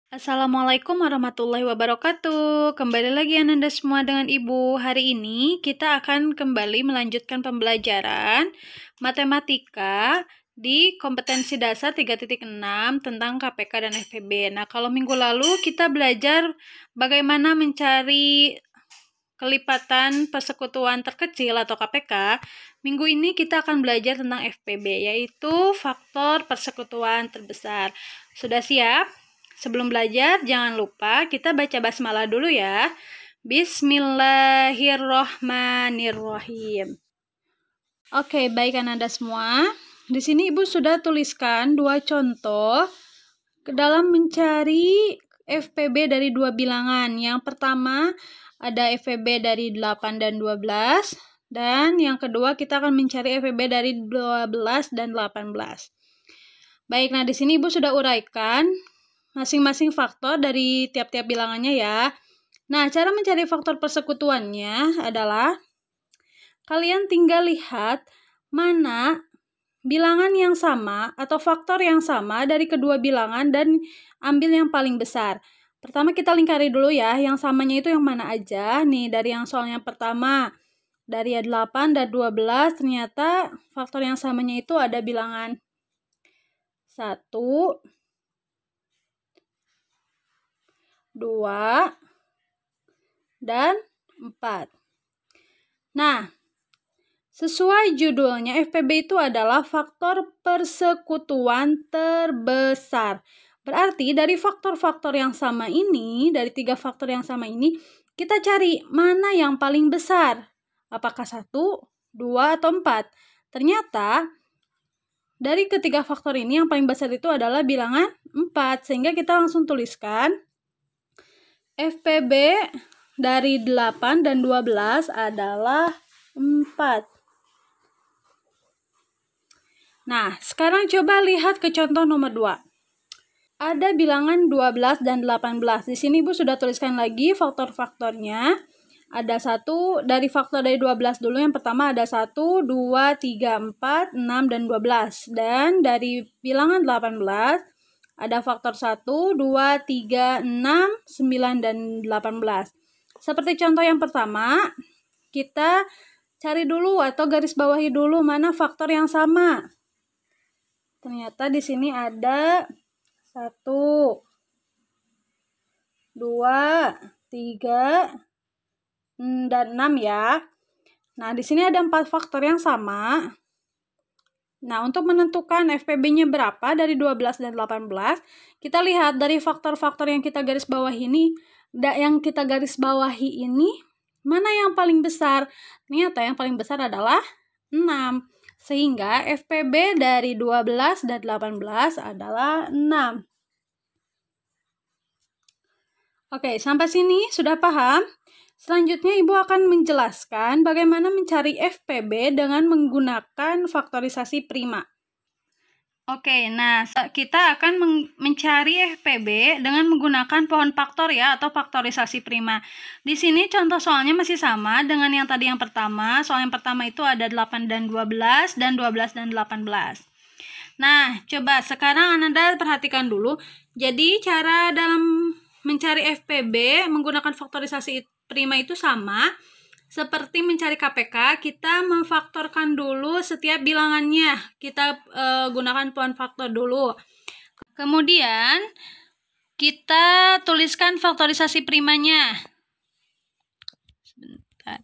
Assalamualaikum warahmatullahi wabarakatuh. Kembali lagi Ananda semua dengan Ibu. Hari ini kita akan kembali melanjutkan pembelajaran matematika di kompetensi dasar 3.6 tentang KPK dan FPB. Nah, kalau minggu lalu kita belajar bagaimana mencari kelipatan persekutuan terkecil atau KPK, minggu ini kita akan belajar tentang FPB, yaitu faktor persekutuan terbesar. Sudah siap? Sebelum belajar, jangan lupa kita baca basmalah dulu ya. Bismillahirrohmanirrohim. Oke, baik Anda semua. Di sini Ibu sudah tuliskan dua contoh ke dalam mencari FPB dari dua bilangan. Yang pertama ada FPB dari 8 dan 12. Dan yang kedua kita akan mencari FPB dari 12 dan 18. Baik, nah di sini Ibu sudah uraikan masing-masing faktor dari tiap-tiap bilangannya ya. Nah, cara mencari faktor persekutuannya adalah kalian tinggal lihat mana bilangan yang sama atau faktor yang sama dari kedua bilangan dan ambil yang paling besar. Pertama kita lingkari dulu ya, yang samanya itu yang mana aja. Nih, dari yang soal yang pertama, dari 8 dan 12, ternyata faktor yang samanya itu ada bilangan 1, 2, dan 4. Nah, sesuai judulnya, FPB itu adalah faktor persekutuan terbesar. Berarti dari faktor-faktor yang sama ini, dari 3 faktor yang sama ini, kita cari mana yang paling besar. Apakah 1, 2, atau 4? Ternyata, dari ketiga faktor ini yang paling besar itu adalah bilangan 4. Sehingga kita langsung tuliskan FPB dari 8 dan 12 adalah 4. Nah, sekarang coba lihat ke contoh nomor 2. Ada bilangan 12 dan 18. Di sini Ibu sudah tuliskan lagi faktor-faktornya. Ada 1, dari faktor dari 12 dulu. Yang pertama ada 1, 2, 3, 4, 6, dan 12. Dan dari bilangan 18, ada faktor 1, 2, 3, 6, 9, dan 18. Seperti contoh yang pertama, kita cari dulu atau garis bawahi dulu mana faktor yang sama. Ternyata di sini ada 1, 2, 3, dan 6 ya. Nah, di sini ada 4 faktor yang sama. Nah, untuk menentukan FPB-nya berapa dari 12 dan 18, kita lihat dari faktor-faktor yang kita garis bawahi ini, mana yang paling besar? Ternyata yang paling besar adalah 6. Sehingga FPB dari 12 dan 18 adalah 6. Oke, sampai sini sudah paham? Selanjutnya Ibu akan menjelaskan bagaimana mencari FPB dengan menggunakan faktorisasi prima. Oke, nah kita akan mencari FPB dengan menggunakan pohon faktor ya, atau faktorisasi prima. Di sini contoh soalnya masih sama dengan yang tadi yang pertama. Soal yang pertama itu ada 8 dan 12 dan 12 dan 18. Nah, coba sekarang Anda perhatikan dulu. Jadi cara dalam mencari FPB menggunakan faktorisasi prima itu sama seperti mencari KPK. Kita memfaktorkan dulu setiap bilangannya. Kita gunakan pohon faktor dulu. Kemudian kita tuliskan faktorisasi primanya. Sebentar.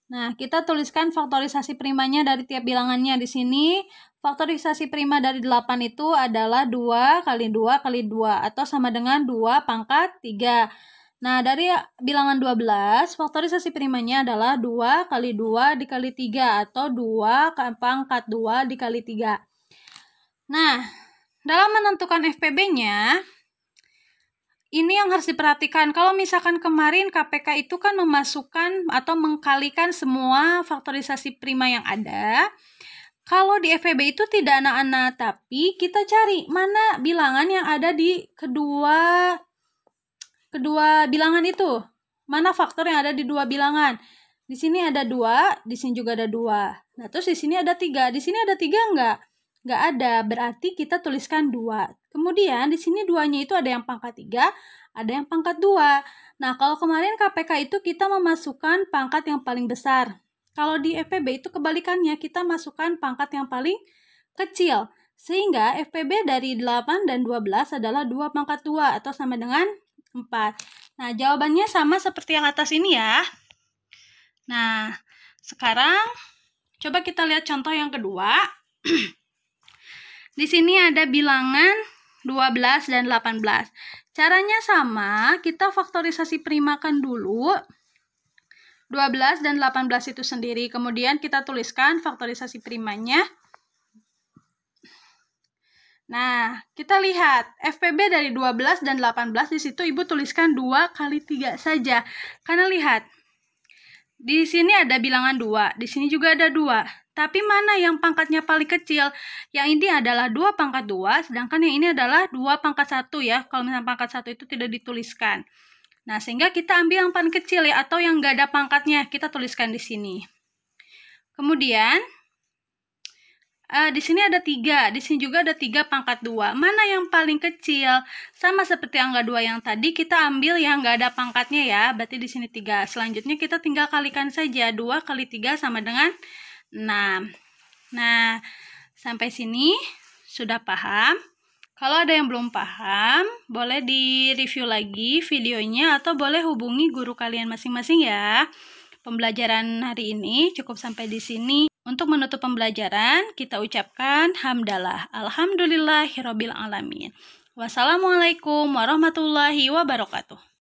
Nah, kita tuliskan faktorisasi primanya dari tiap bilangannya. Di sini faktorisasi prima dari 8 itu adalah 2 kali 2 kali 2 atau sama dengan 2 pangkat 3. Nah, dari bilangan 12, faktorisasi primanya adalah 2 kali 2 dikali 3 atau 2 pangkat 2 dikali 3. Nah, dalam menentukan FPB-nya, ini yang harus diperhatikan. Kalau misalkan kemarin KPK itu kan memasukkan atau mengkalikan semua faktorisasi prima yang ada. Kalau di FPB itu tidak anak-anak, tapi kita cari mana bilangan yang ada di kedua bilangan itu. Mana faktor yang ada di dua bilangan. Di sini ada 2, di sini juga ada 2. Nah, terus di sini ada 3. Di sini ada 3 enggak? Nggak ada, berarti kita tuliskan 2. Kemudian di sini 2-nya itu ada yang pangkat 3, ada yang pangkat 2. Nah, kalau kemarin KPK itu kita memasukkan pangkat yang paling besar. Kalau di FPB itu kebalikannya, kita masukkan pangkat yang paling kecil. Sehingga FPB dari 8 dan 12 adalah 2 pangkat 2 atau sama dengan 4. Nah, jawabannya sama seperti yang atas ini ya. Nah, sekarang coba kita lihat contoh yang kedua. Di sini ada bilangan 12 dan 18. Caranya sama, kita faktorisasi primakan dulu 12 dan 18 itu sendiri. Kemudian kita tuliskan faktorisasi primanya. Nah, kita lihat FPB dari 12 dan 18 di situ Ibu tuliskan 2 kali 3 saja. Karena lihat, di sini ada bilangan 2, di sini juga ada 2. Tapi mana yang pangkatnya paling kecil? Yang ini adalah 2 pangkat 2, sedangkan yang ini adalah 2 pangkat 1 ya. Kalau misalnya pangkat 1 itu tidak dituliskan. Nah, sehingga kita ambil yang paling kecil ya, atau yang nggak ada pangkatnya, kita tuliskan di sini. Kemudian, di sini ada 3, di sini juga ada 3 pangkat 2. Mana yang paling kecil? Sama seperti angka 2 yang tadi, kita ambil yang nggak ada pangkatnya ya, berarti di sini 3. Selanjutnya kita tinggal kalikan saja, 2 kali 3 sama dengan 6. Nah, sampai sini sudah paham? Kalau ada yang belum paham, boleh di-review lagi videonya atau boleh hubungi guru kalian masing-masing ya. Pembelajaran hari ini cukup sampai di sini. Untuk menutup pembelajaran, kita ucapkan hamdalah. Alhamdulillahirabbil alamin. Wassalamualaikum warahmatullahi wabarakatuh.